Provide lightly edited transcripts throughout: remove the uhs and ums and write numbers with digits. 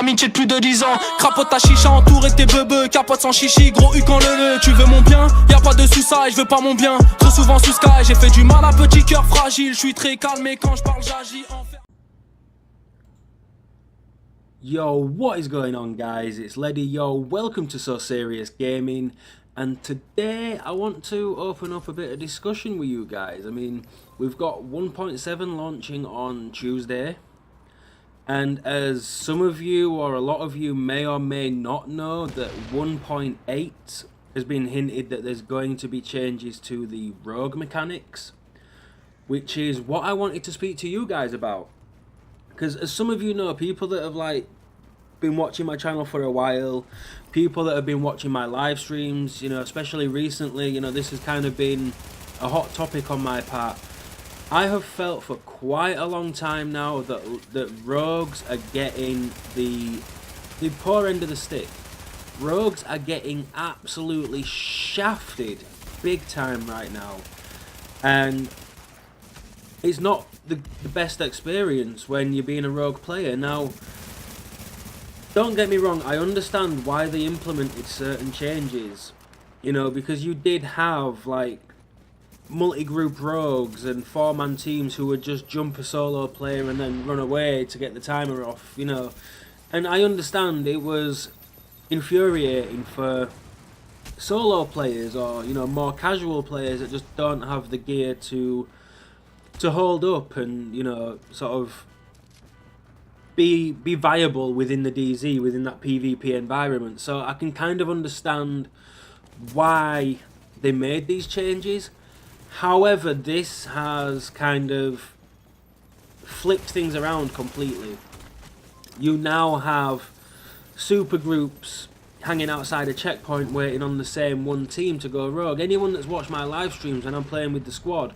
l'amitié de plus de 10 ans. Crapote ta chicha entouré de tes bebeux. Capote sans chichi, gros U quand le. Tu veux mon bien, y'a pas de sous ça et je veux pas mon bien. Trop souvent sous sky, j'ai fait du mal à petit cœur fragile. Je suis très calme et quand je parle j'agis en fer. Yo, what is going on, guys? It's Leddy. Yo, welcome to So Serious Gaming, and today I want to open up a bit of discussion with you guys. I mean, we've got 1.7 launching on Tuesday, and as some of you or a lot of you may or may not know, that 1.8 has been hinted that there's going to be changes to the rogue mechanics, which is what I wanted to speak to you guys about. Because as some of you know, people that have been watching my channel for a while, people that have been watching my live streams, you know, especially recently, you know, this has kind of been a hot topic on my part. I have felt for quite a long time now that rogues are getting the poor end of the stick. Rogues are getting absolutely shafted big time right now, and it's not the best experience when you're being a rogue player. Now, don't get me wrong, I understand why they implemented certain changes, you know, because you did have multi-group rogues and 4-man teams who would just jump a solo player and then run away to get the timer off, you know, and I understand it was infuriating for solo players or, you know, more casual players that just don't have the gear to hold up and, you know, sort of be viable within the DZ, within that PvP environment. So I can kind of understand why they made these changes. However, this has kind of flipped things around completely. You now have super groups hanging outside a checkpoint waiting on the same one team to go rogue. Anyone that's watched my live streams when I'm playing with the squad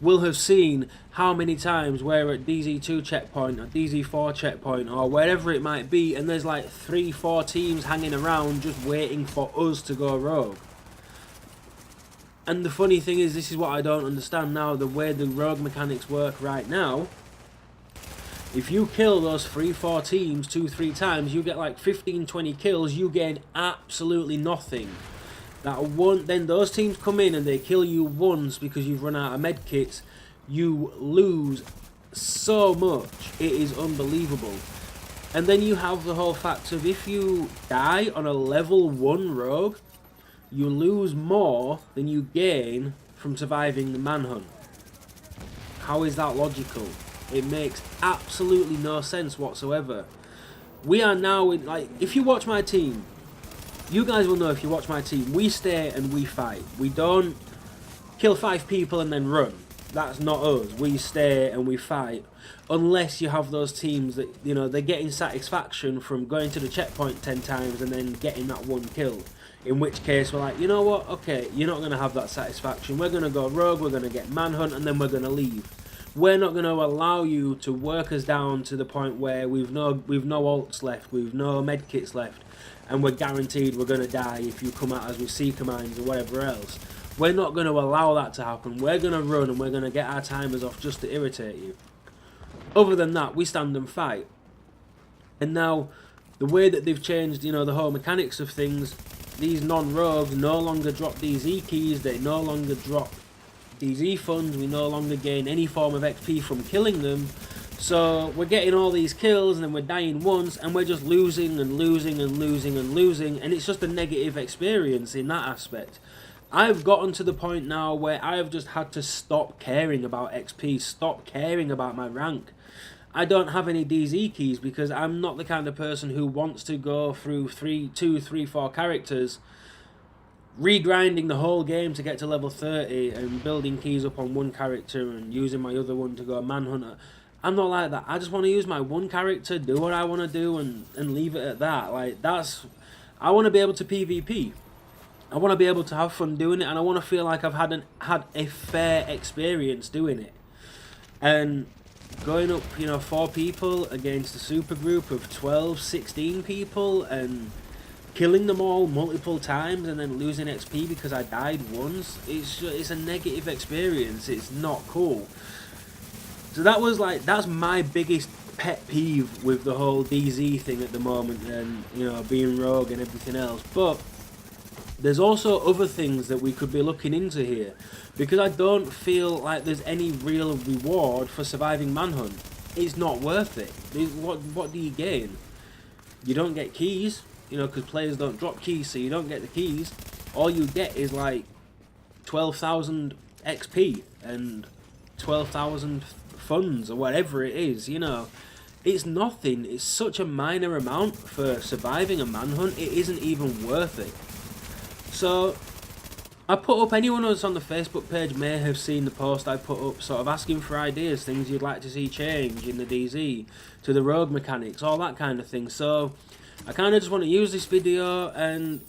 will have seen how many times we're at DZ2 checkpoint or DZ4 checkpoint or wherever it might be, and there's like 3-4 teams hanging around just waiting for us to go rogue. And the funny thing is, this is what I don't understand now, the way the rogue mechanics work right now. If you kill those 3-4 teams 2-3 times, you get like 15-20 kills, you gain absolutely nothing. Then those teams come in and they kill you once because you've run out of medkits. You lose so much, it is unbelievable. And then you have the whole fact of, if you die on a level 1 rogue, you lose more than you gain from surviving the manhunt. How is that logical? It makes absolutely no sense whatsoever. We are now in, if you watch my team, you guys will know, if you watch my team, we stay and we fight. We don't kill 5 people and then run. That's not us. We stay and we fight. Unless you have those teams that, you know, they're getting satisfaction from going to the checkpoint 10 times and then getting that one kill. In which case we're like, you know what, okay, you're not going to have that satisfaction. We're going to go rogue, we're going to get manhunt, and then we're going to leave. We're not going to allow you to work us down to the point where we've no ults left, we've no medkits left, and we're guaranteed we're going to die if you come at us with seeker mines or whatever else. We're not going to allow that to happen. We're going to run and we're going to get our timers off just to irritate you. Other than that, we stand and fight. And now, the way that they've changed, you know, the whole mechanics of things, these non-rogues no longer drop DZ keys, they no longer drop DZ funds, we no longer gain any form of XP from killing them. So we're getting all these kills and then we're dying once and we're just losing and losing and losing and losing, and it's just a negative experience in that aspect. I've gotten to the point now where I've just had to stop caring about XP, stop caring about my rank. I don't have any DZ keys because I'm not the kind of person who wants to go through 2, 3, 4 characters, regrinding the whole game to get to level 30 and building keys up on one character and using my other one to go manhunter. I'm not like that. I just want to use my one character, do what I want to do, and leave it at that. I want to be able to PvP. I want to be able to have fun doing it, and I want to feel like I've had a fair experience doing it. And going up, you know, 4 people against a super group of 12, 16 people and killing them all multiple times and then losing XP because I died once, it's a negative experience. It's not cool. So that's my biggest pet peeve with the whole DZ thing at the moment, and being rogue and everything else. But there's also other things that we could be looking into here, because I don't feel like there's any real reward for surviving manhunt. It's not worth it. What do you gain? You don't get keys, because players don't drop keys, so you don't get the keys. All you get is like 12,000 XP and 12,000 funds or whatever it is. It's nothing. It's such a minor amount for surviving a manhunt. It isn't even worth it. So I put up, anyone who's on the Facebook page may have seen the post I put up, sort of asking for ideas, things you'd like to see change in the DZ, to the rogue mechanics, all that kind of thing. So I kind of just want to use this video and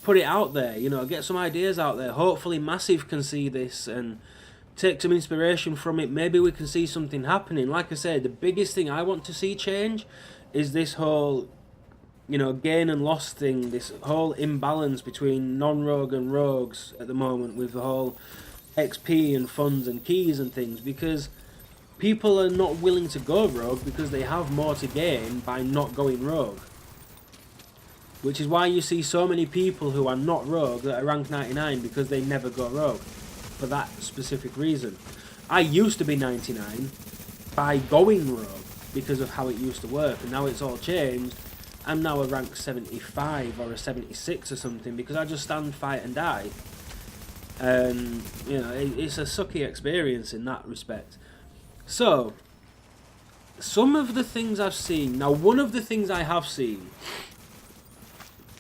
put it out there, get some ideas out there. Hopefully Massive can see this and take some inspiration from it. Maybe we can see something happening. Like I said, the biggest thing I want to see change is this whole gain and loss thing, this whole imbalance between non-rogue and rogues at the moment, with the whole XP and funds and keys and things, because people are not willing to go rogue because they have more to gain by not going rogue. Which is why you see so many people who are not rogue that are ranked 99, because they never go rogue, for that specific reason. I used to be 99 by going rogue because of how it used to work, and now it's all changed. I'm now a rank 75 or a 76 or something, because I just stand, fight and die. And it's a sucky experience in that respect. So some of the things I've seen, now one of the things I have seen,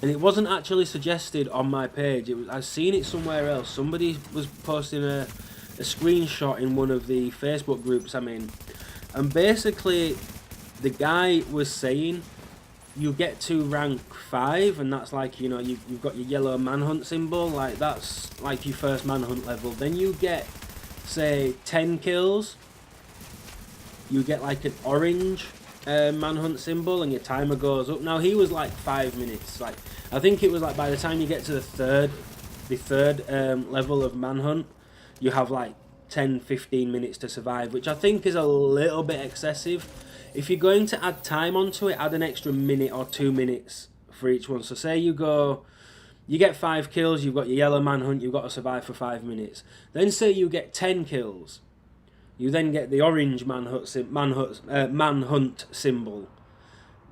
and it wasn't actually suggested on my page, I've seen it somewhere else. Somebody was posting a screenshot in one of the Facebook groups I'm in, and basically the guy was saying you get to rank 5, and that's like, you've got your yellow manhunt symbol, like that's like your first manhunt level. Then you get, say, 10 kills, you get like an orange manhunt symbol, and your timer goes up. Now he was like 5 minutes, like I think it was like by the time you get to the third level of manhunt, you have like 10-15 minutes to survive, which I think is a little bit excessive. If you're going to add time onto it, add an extra minute or 2 minutes for each one. So say you get 5 kills, you've got your yellow manhunt, you've got to survive for 5 minutes. Then say you get 10 kills, you then get the orange manhunt symbol.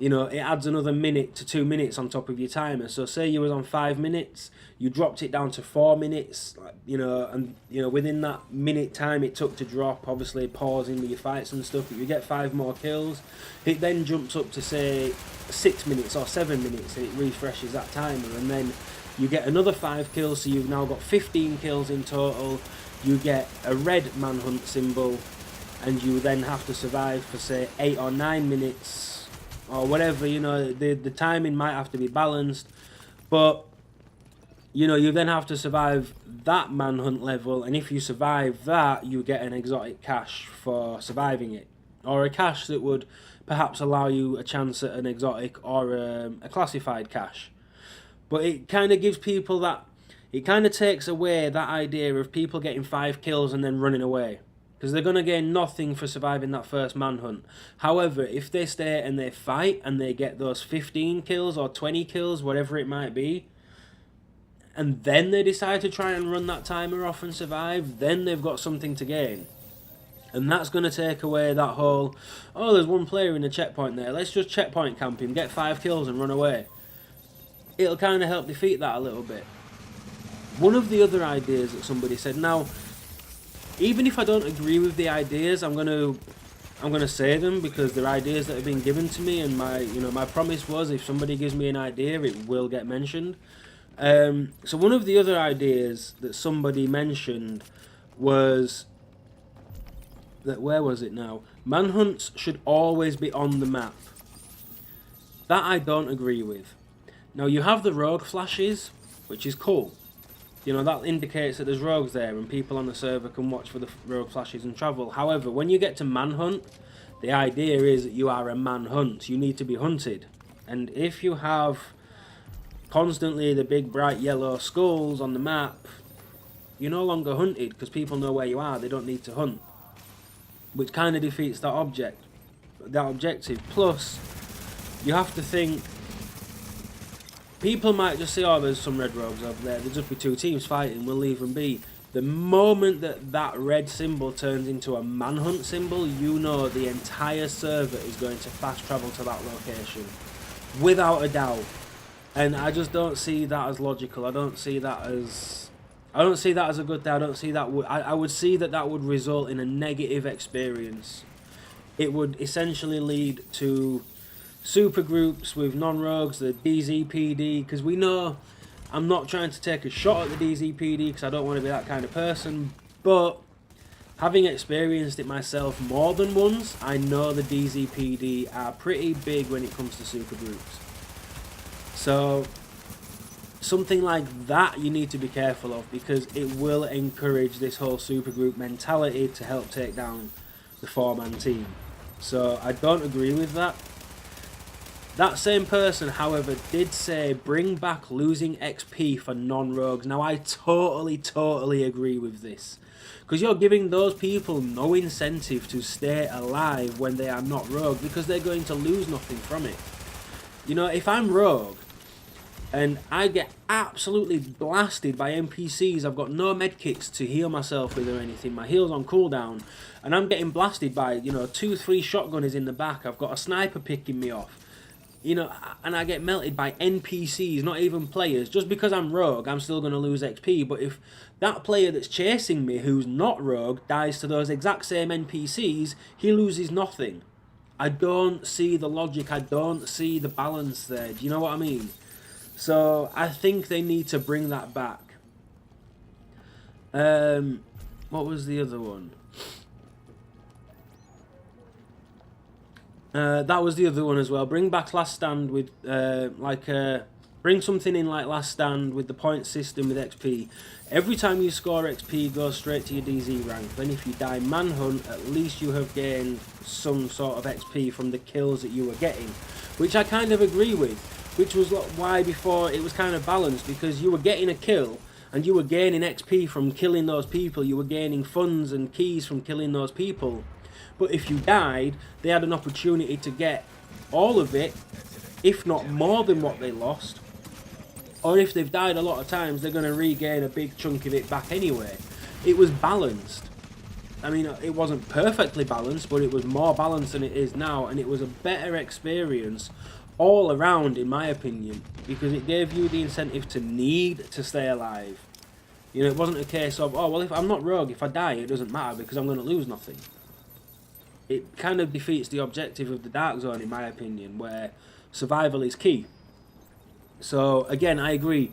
It adds another minute to 2 minutes on top of your timer. So say you was on 5 minutes, you dropped it down to 4 minutes, and within that minute time it took to drop, obviously pausing with your fights and stuff, but you get 5 more kills. It then jumps up to say 6 minutes or 7 minutes, and it refreshes that timer, and then you get another 5 kills, so you've now got 15 kills in total. You get a red manhunt symbol, and you then have to survive for say 8 or 9 minutes or whatever. The timing might have to be balanced, but you then have to survive that manhunt level, and if you survive that, you get an exotic cache for surviving it, or a cache that would perhaps allow you a chance at an exotic or a classified cache. But it kind of gives people that, it kind of takes away that idea of people getting 5 kills and then running away, because they're going to gain nothing for surviving that first manhunt. However, if they stay and they fight and they get those 15 kills or 20 kills, whatever it might be, and then they decide to try and run that timer off and survive, then they've got something to gain. And that's going to take away that whole, oh, there's one player in the checkpoint there, let's just checkpoint camp him, get 5 kills and run away. It'll kind of help defeat that a little bit. One of the other ideas that somebody said, now, even if I don't agree with the ideas, I'm gonna say them, because they're ideas that have been given to me, and my promise was, if somebody gives me an idea, it will get mentioned. So one of the other ideas that somebody mentioned was that, where was it now? Manhunts should always be on the map. That I don't agree with. Now, you have the rogue flashes, which is cool. That indicates that there's rogues there and people on the server can watch for the rogue flashes and travel. However, when you get to manhunt, the idea is that you are a manhunt. You need to be hunted. And if you have constantly the big bright yellow skulls on the map, you're no longer hunted, because people know where you are, they don't need to hunt. Which kind of defeats that object. that objective. Plus, you have to think, people might just say, oh, there's some red rogues over there, there'll just be 2 teams fighting, we'll leave them be. The moment that that red symbol turns into a manhunt symbol, you know the entire server is going to fast travel to that location, without a doubt. And I just don't see that as logical. I don't see that as a good thing. I don't see that. I would see that would result in a negative experience. It would essentially lead to super groups with non-rogues, the DZPD, because we know, I'm not trying to take a shot at the DZPD because I don't want to be that kind of person, but having experienced it myself more than once, I know the DZPD are pretty big when it comes to super groups. So something like that you need to be careful of, because it will encourage this whole supergroup mentality to help take down the 4-man team. So I don't agree with that. That same person, however, did say bring back losing XP for non-rogues. Now I totally agree with this, because you're giving those people no incentive to stay alive when they are not rogue, because they're going to lose nothing from it. You know, if I'm rogue and I get absolutely blasted by NPCs, I've got no medkits to heal myself with or anything, my heal's on cooldown, and I'm getting blasted by, you know, 2-3 shotgunners in the back, I've got a sniper picking me off, you know, and I get melted by NPCs, not even players. Just because I'm rogue, I'm still going to lose XP, but if that player that's chasing me, who's not rogue, dies to those exact same NPCs, he loses nothing. I don't see the logic, I don't see the balance there, do you know what I mean? So I think they need to bring that back. What was the other one? That was the other one as well. Bring back Last Stand with, bring something in like Last Stand with the point system with XP. Every time you score XP, goes straight to your DZ rank. Then if you die manhunt, at least you have gained some sort of XP from the kills that you were getting. Which I kind of agree with. Which was why before it was kind of balanced, because you were getting a kill and you were gaining XP from killing those people. You were gaining funds and keys from killing those people. But if you died, they had an opportunity to get all of it, if not more than what they lost. Or if they've died a lot of times, they're going to regain a big chunk of it back anyway. It was balanced. I mean, it wasn't perfectly balanced, but it was more balanced than it is now. And it was a better experience all around, in my opinion, because it gave you the incentive to need to stay alive. You know, it wasn't a case of, oh, well, if I'm not rogue, if I die, it doesn't matter because I'm going to lose nothing. It kind of defeats the objective of the Dark Zone, in my opinion, where survival is key. So, again, I agree.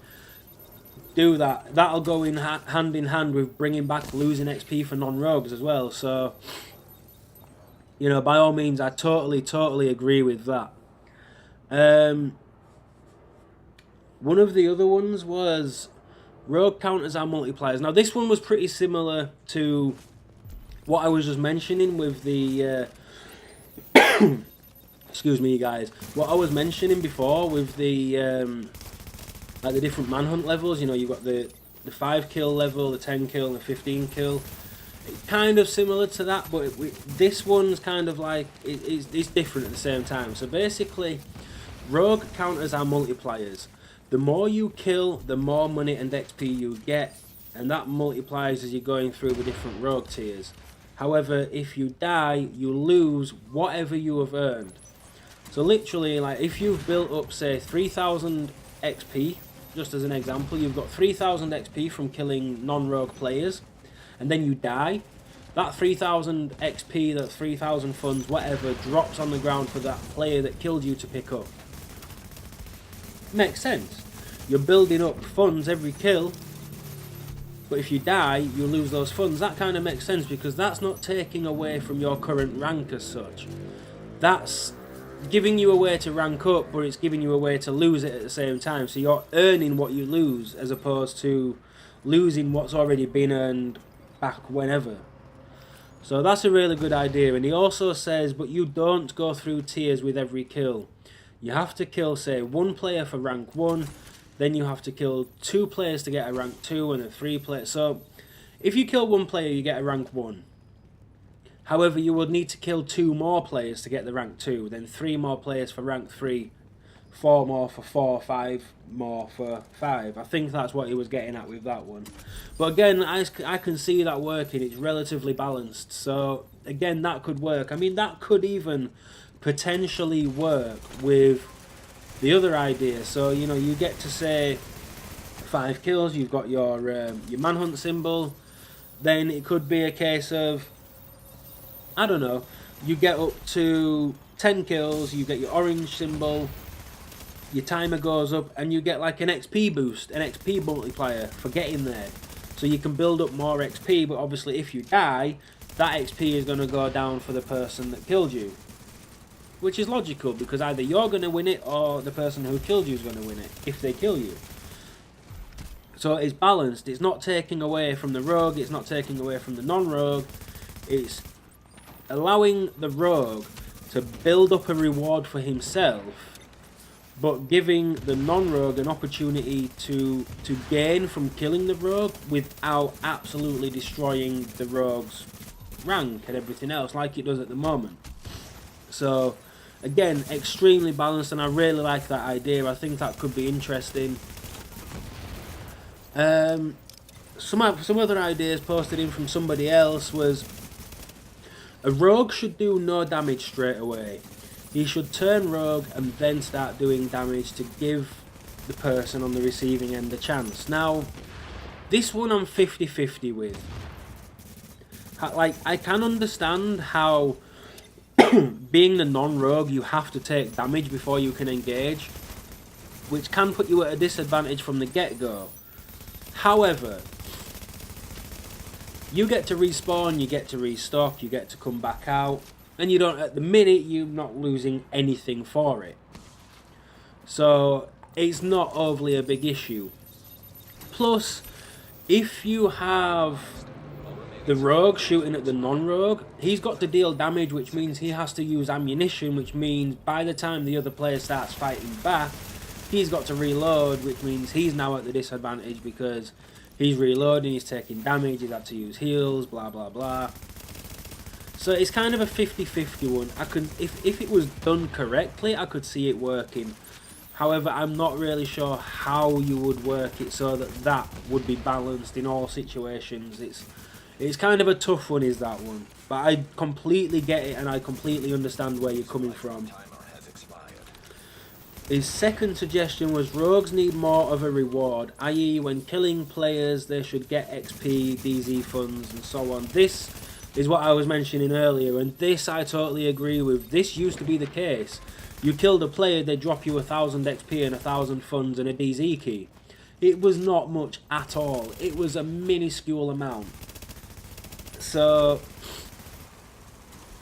Do that. That'll go in hand in hand with bringing back losing XP for non-rogues as well. So, you know, by all means, I totally agree with that. One of the other ones was rogue counters are multipliers. Now, this one was pretty similar to what I was just mentioning with the excuse me, guys. What I was mentioning before with the like the different manhunt levels. You know, you've got the 5 kill level, the 10 kill, and the 15 kill. It's kind of similar to that, but this one's kind of like it's different at the same time. So basically, rogue counters are multipliers. The more you kill, the more money and XP you get, and that multiplies as you're going through the different rogue tiers. However, if you die, you lose whatever you have earned. So literally, like if you've built up, say, 3,000 XP, just as an example, you've got 3,000 XP from killing non-rogue players, and then you die, that 3,000 XP, that 3,000 funds, whatever, drops on the ground for that player that killed you to pick up. Makes sense. You're building up funds every kill, but if you die, you lose those funds. That kind of makes sense, because that's not taking away from your current rank as such. That's giving you a way to rank up, but it's giving you a way to lose it at the same time. So you're earning what you lose, as opposed to losing what's already been earned back whenever. So that's a really good idea. And he also says, but you don't go through tiers with every kill. You have to kill, say, 1 player for rank 1, then you have to kill 2 players to get a rank 2, and a 3 player. So if you kill 1 player, you get a rank 1. However, you would need to kill 2 more players to get the rank 2, then 3 more players for rank 3, 4 more for 4, 5 more for 5. I think that's what he was getting at with that one. But again, I can see that working. It's relatively balanced. So again, that could work. I mean, that could even potentially work with the other idea. So, you know, you get to say 5 kills, you've got your manhunt symbol. Then it could be a case of, I don't know, you get up to 10 kills, you get your orange symbol, your timer goes up, and you get like an XP boost, an XP multiplier for getting there. So you can build up more XP, but obviously if you die, that XP is going to go down for the person that killed you. Which is logical, because either you're going to win it, or the person who killed you is going to win it, if they kill you. So it's balanced. It's not taking away from the rogue, it's not taking away from the non-rogue. It's allowing the rogue to build up a reward for himself, but giving the non-rogue an opportunity to gain from killing the rogue without absolutely destroying the rogue's rank and everything else like it does at the moment. So again, extremely balanced, and I really like that idea. I think that could be interesting. Some other ideas posted in from somebody else was, a rogue should do no damage straight away. He should turn rogue and then start doing damage to give the person on the receiving end a chance. Now, this one I'm 50-50 with. Like, I can understand how being the non-rogue you have to take damage before you can engage, which can put you at a disadvantage from the get-go. However, you get to respawn, you get to restock, you get to come back out, and you don't, at the minute, you're not losing anything for it. So it's not overly a big issue. Plus, if you have the rogue shooting at the non-rogue, he's got to deal damage, which means he has to use ammunition, which means by the time the other player starts fighting back, he's got to reload, which means he's now at the disadvantage because he's reloading, he's taking damage, he's had to use heals, blah blah blah. So it's kind of a 50-50 one. I could, if it was done correctly, I could see it working. However, I'm not really sure how you would work it so that that would be balanced in all situations. It's kind of a tough one, is that one. But I completely get it, and I completely understand where you're coming from. His second suggestion was, rogues need more of a reward, i.e. when killing players they should get XP, DZ funds and so on. This is what I was mentioning earlier, and this I totally agree with. This used to be the case. You killed a player, they drop you 1000 XP and 1000 funds and a DZ key. It was not much at all. It was a minuscule amount. So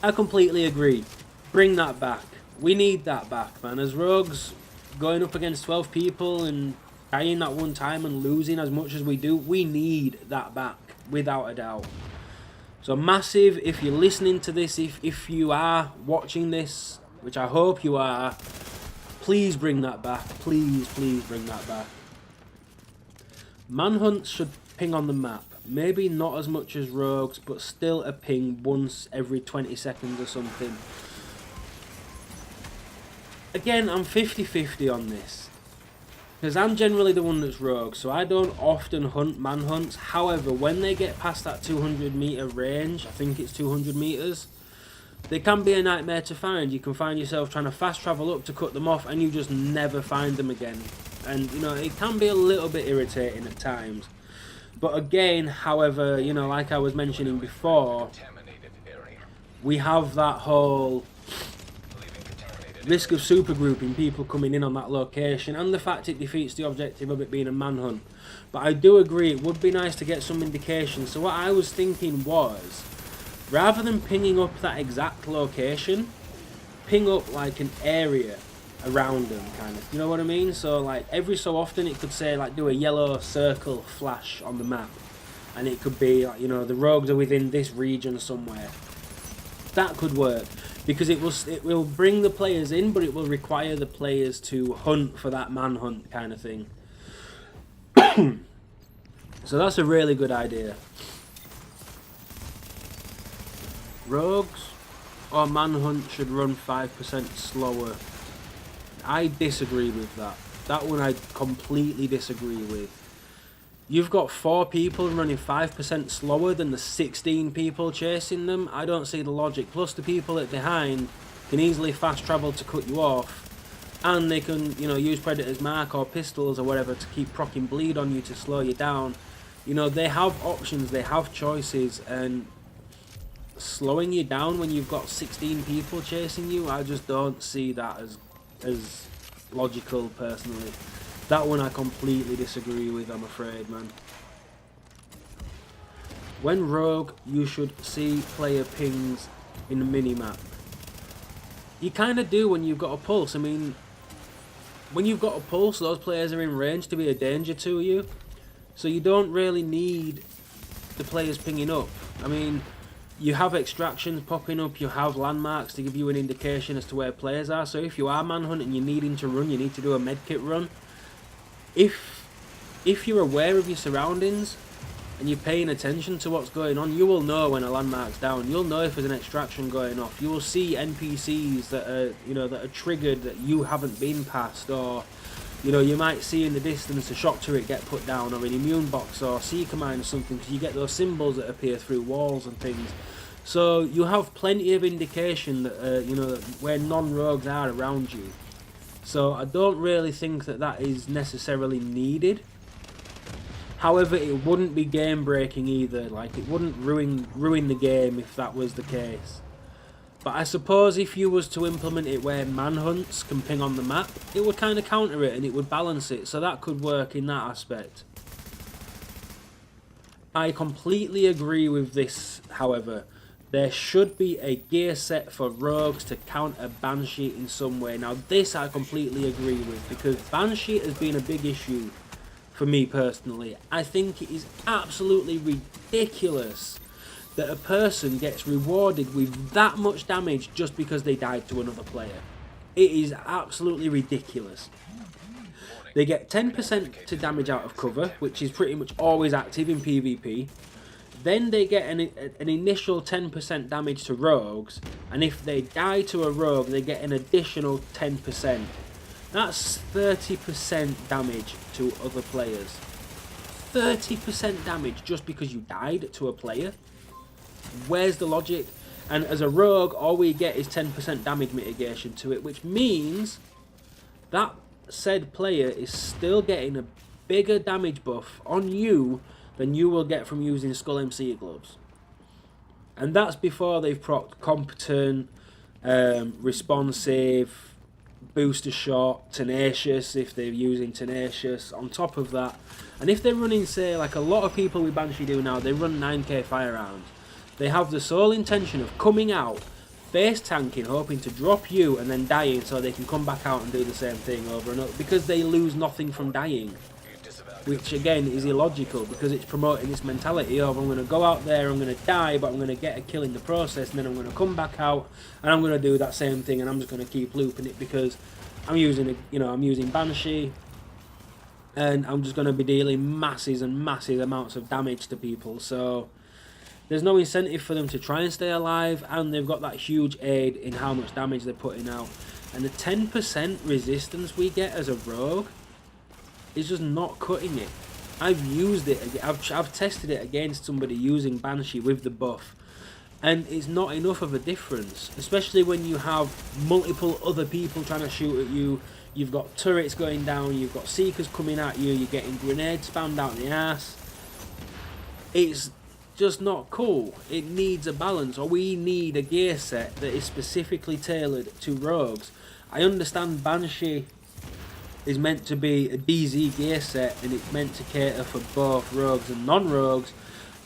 I completely agree. Bring that back. We need that back, man. As rogues, going up against 12 people and dying that one time and losing as much as we do, we need that back, without a doubt. So massive, if you're listening to this, if you are watching this, which I hope you are, please bring that back. Please, please bring that back. Manhunts should ping on the map. Maybe not as much as rogues, but still a ping once every 20 seconds or something. Again, I'm 50-50 on this, because I'm generally the one that's rogue, so I don't often hunt manhunts. However, when they get past that 200 meter range, I think it's 200 meters, they can be a nightmare to find. You can find yourself trying to fast travel up to cut them off, and you just never find them again. And, you know, it can be a little bit irritating at times. But again, however, you know, like I was mentioning before, we have that whole risk of supergrouping, people coming in on that location, and the fact it defeats the objective of it being a manhunt. But I do agree, it would be nice to get some indication. So what I was thinking was, rather than pinging up that exact location, ping up like an area around them, kind of, you know what I mean? So like every so often it could say, like, do a yellow circle flash on the map, and it could be like, you know, the rogues are within this region somewhere. That could work, because it will bring the players in, but it will require the players to hunt for that manhunt kind of thing. So that's a really good idea. Rogues or Manhunt should run 5% slower. I disagree with that. That one I completely disagree with. You've got 4 people running 5% slower than the 16 people chasing them. I don't see the logic. Plus the people at behind can easily fast travel to cut you off. And they can, you know, use Predator's Mark or pistols or whatever to keep proccing bleed on you to slow you down. You know, they have options, they have choices, and slowing you down when you've got 16 people chasing you, I just don't see that as logical personally. That one I completely disagree with, I'm afraid, man. When Rogue, you should see player pings in the minimap. You kind of do when you've got a pulse. I mean, when you've got a pulse, those players are in range to be a danger to you. So you don't really need the players pinging up. I mean, you have extractions popping up, you have landmarks to give you an indication as to where players are. So if you are manhunt and you're needing to run, you need to do a medkit run. If you're aware of your surroundings and you're paying attention to what's going on, you will know when a landmark's down. You'll know if there's an extraction going off. You will see NPCs that are, you know, that are triggered that you haven't been past, or, you know, you might see in the distance a shock turret get put down, or an immune box, or seeker mine or something, because you get those symbols that appear through walls and things. So you have plenty of indication that, you know, where non-rogues are around you. So I don't really think that that is necessarily needed. However, it wouldn't be game breaking either. Like, it wouldn't ruin the game if that was the case. But I suppose if you was to implement it where manhunts can ping on the map, it would kind of counter it and it would balance it. So that could work in that aspect. I completely agree with this, however. There should be a gear set for rogues to counter Banshee in some way. Now this I completely agree with, because Banshee has been a big issue for me personally. I think it is absolutely ridiculous that a person gets rewarded with that much damage just because they died to another player. It is absolutely ridiculous. They get 10% to damage out of cover, which is pretty much always active in PvP. Then they get an initial 10% damage to rogues, and if they die to a rogue, they get an additional 10%. That's 30% damage to other players. 30% damage just because you died to a player? Where's the logic? And as a rogue, all we get is 10% damage mitigation to it, which means that said player is still getting a bigger damage buff on you than you will get from using Skull MC gloves. And that's before they've procced competent, responsive, booster shot, tenacious if they're using tenacious on top of that. And if they're running, say, like a lot of people with Banshee do now, they run 9k firearms. They have the sole intention of coming out, face tanking, hoping to drop you and then dying so they can come back out and do the same thing over and over, because they lose nothing from dying. Which again is illogical, because it's promoting this mentality of, I'm going to go out there, I'm going to die, but I'm going to get a kill in the process, and then I'm going to come back out and I'm going to do that same thing, and I'm just going to keep looping it because I'm using I'm using Banshee, and I'm just going to be dealing massive and massive amounts of damage to people. So there's no incentive for them to try and stay alive, and they've got that huge aid in how much damage they're putting out. And the 10% resistance we get as a rogue is just not cutting it. I've used it, I've tested it against somebody using Banshee with the buff, and it's not enough of a difference, especially when you have multiple other people trying to shoot at you. You've got turrets going down, you've got seekers coming at you, you're getting grenades spammed out the ass. It's just not cool. It needs a balance, or we need a gear set that is specifically tailored to rogues. I understand Banshee is meant to be a DZ gear set, and it's meant to cater for both rogues and non-rogues.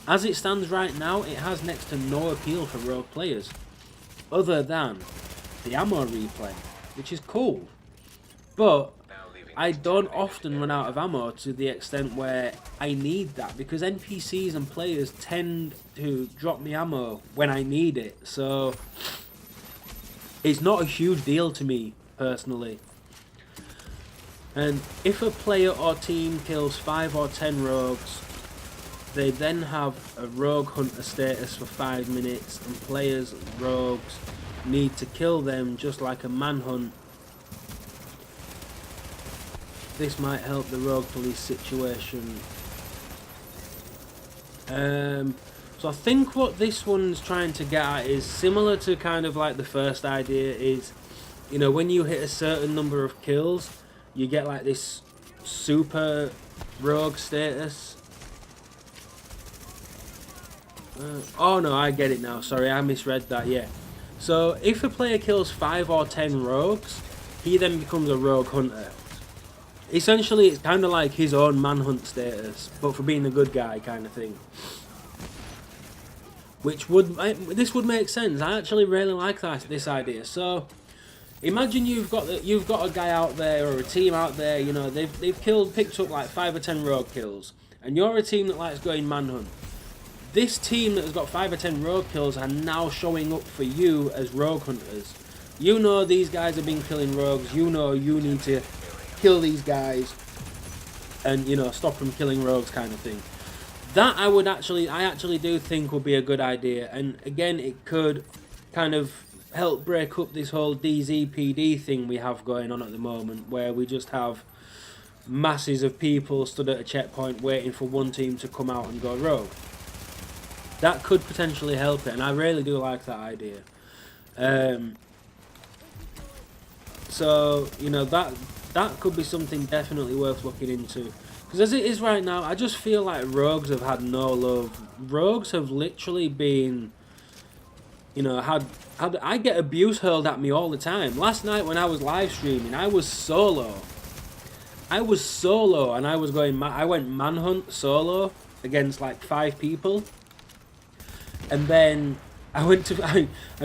As it stands right now, it has next to no appeal for rogue players, other than the ammo replay, which is cool. But I don't often run out of ammo to the extent where I need that, because NPCs and players tend to drop me ammo when I need it. So it's not a huge deal to me personally. And if a player or team kills 5 or 10 rogues, they then have a rogue hunter status for 5 minutes, and players, rogues, need to kill them just like a manhunt. This might help the rogue police situation. So I think what this one's trying to get at is similar to kind of like the first idea is, you know, when you hit a certain number of kills, you get like this super rogue status. Oh no, I get it now. Sorry, I misread that. Yeah. So if a player kills 5 or 10 rogues, he then becomes a rogue hunter. Essentially, it's kind of like his own manhunt status, but for being a good guy kind of thing. This would make sense. I actually really like this idea. So imagine you've got a guy out there or a team out there. You know, they've picked up like 5 or 10 rogue kills, and you're a team that likes going manhunt. This team that has got 5 or 10 rogue kills are now showing up for you as rogue hunters. You know these guys have been killing rogues. You know you need to kill these guys and, you know, stop them killing rogues kind of thing. That I actually do think would be a good idea. And again, it could kind of help break up this whole DZPD thing we have going on at the moment, where we just have masses of people stood at a checkpoint waiting for one team to come out and go rogue. That could potentially help it, and I really do like that idea. So, you know, that could be something definitely worth looking into. Because as it is right now, I just feel like rogues have had no love. Rogues have literally been, you know, I get abuse hurled at me all the time. Last night when I was live streaming, I was solo, and I went manhunt solo against like 5 people. And then I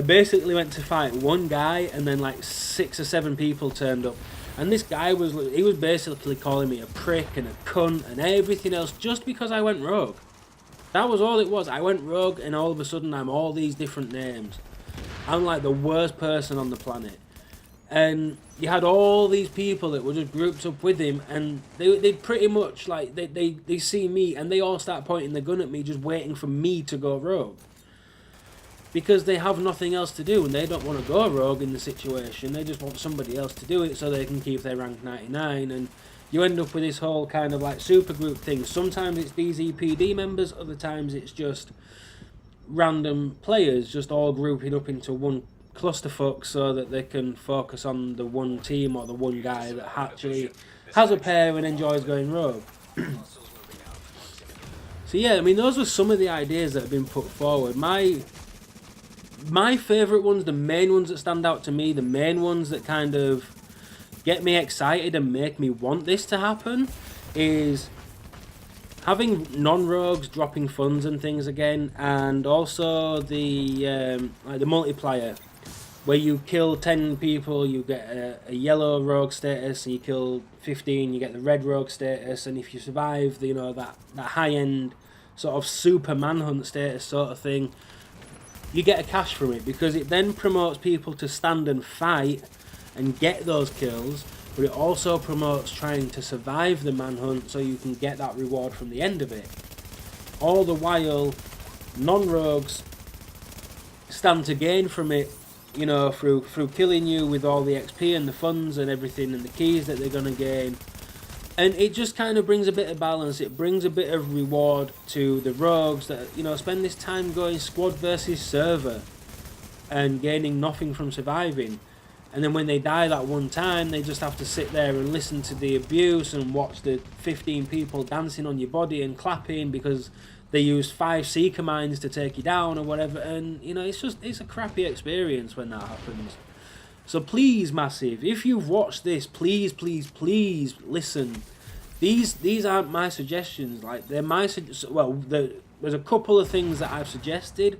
basically went to fight one guy, and then like 6 or 7 people turned up. And this guy was basically calling me a prick and a cunt and everything else just because I went rogue. That was all it was. I went rogue, and all of a sudden I'm all these different names. I'm like the worst person on the planet. And you had all these people that were just grouped up with him, and they pretty much like they see me and they all start pointing the gun at me, just waiting for me to go rogue. Because they have nothing else to do, and they don't want to go rogue in the situation. They just want somebody else to do it so they can keep their rank 99. And you end up with this whole kind of like super group thing. Sometimes it's DZPD members, other times it's just random players just all grouping up into one clusterfuck so that they can focus on the one team or the one guy that actually has a pair and enjoys going rogue. So yeah, I mean, those were some of the ideas that have been put forward. My favourite ones, the main ones that stand out to me, the main ones that kind of get me excited and make me want this to happen, is having non-rogues dropping funds and things again, and also the multiplier, where you kill 10 people, you get a yellow rogue status, and you kill 15, you get the red rogue status, and if you survive the, you know, that high-end sort of super manhunt status sort of thing, you get a cash from it, because it then promotes people to stand and fight and get those kills, but it also promotes trying to survive the manhunt so you can get that reward from the end of it. All the while, non-rogues stand to gain from it, you know, through killing you with all the XP and the funds and everything and the keys that they're going to gain. And it just kind of brings a bit of balance. It brings a bit of reward to the rogues that, you know, spend this time going squad versus server and gaining nothing from surviving. And then when they die that one time, they just have to sit there and listen to the abuse and watch the 15 people dancing on your body and clapping because they used 5 seeker mines to take you down or whatever. And, you know, it's a crappy experience when that happens. So please, Massive, if you've watched this, please, please, please listen. These aren't my suggestions. Like, they're my there's a couple of things that I've suggested,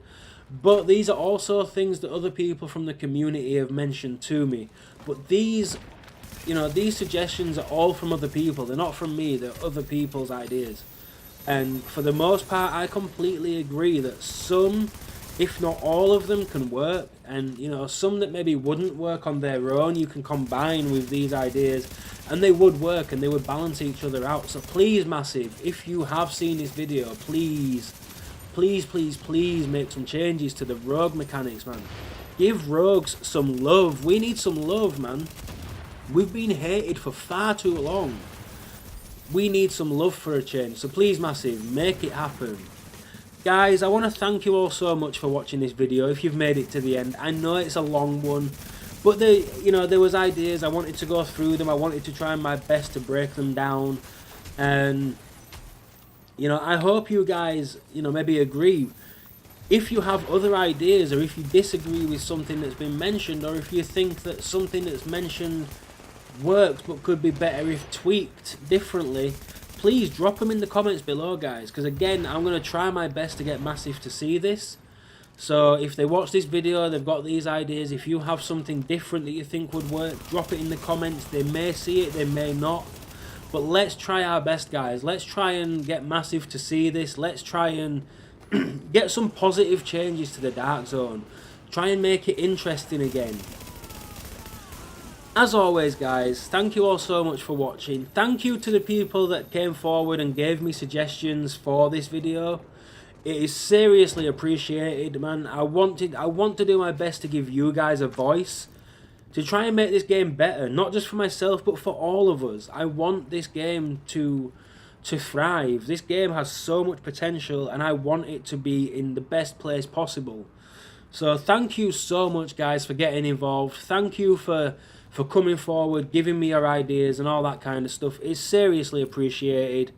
but these are also things that other people from the community have mentioned to me. But these, you know, these suggestions are all from other people. They're not from me. They're other people's ideas. And for the most part, I completely agree that some, if not all of them, can work. And, you know, some that maybe wouldn't work on their own, you can combine with these ideas and they would work and they would balance each other out. So please, Massive, if you have seen this video, please make some changes to the rogue mechanics, man. Give rogues some love. We need some love, man. We've been hated for far too long. We need some love for a change. So please, Massive, make it happen. Guys, I want to thank you all so much for watching this video. If you've made it to the end, I know it's a long one, but there was ideas. I wanted to go through them. I wanted to try my best to break them down, and I hope you guys maybe agree. If you have other ideas, or if you disagree with something that's been mentioned, or if you think that something that's mentioned works but could be better if tweaked differently, please drop them in the comments below, guys, because again, I'm going to try my best to get Massive to see this. So if they watch this video, they've got these ideas, if you have something different that you think would work, drop it in the comments. They may see it, they may not, but let's try our best, guys. Let's try and get Massive to see this. Let's try and get some positive changes to the Dark Zone. Try and make it interesting again. As always, guys, thank you all so much for watching. Thank you to the people that came forward and gave me suggestions for this video. It is seriously appreciated, man. I want to do my best to give you guys a voice, to try and make this game better, not just for myself, but for all of us. I want this game to thrive. This game has so much potential, and I want it to be in the best place possible. So thank you so much, guys, for getting involved. Thank you for coming forward, giving me your ideas and all that kind of stuff. It's seriously appreciated.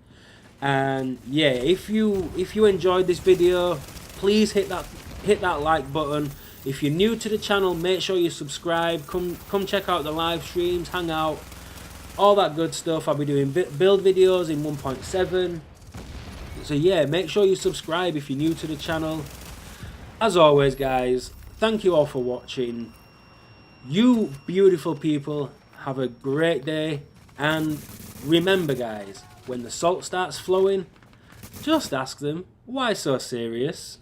And yeah, if you enjoyed this video, please hit that like button. If you're new to the channel, make sure you subscribe. Come check out the live streams, hang out, all that good stuff. I'll be doing build videos in 1.7. So yeah, make sure you subscribe if you're new to the channel. As always, guys, thank you all for watching. You beautiful people, have a great day, and remember, guys, when the salt starts flowing, just ask them, why so serious?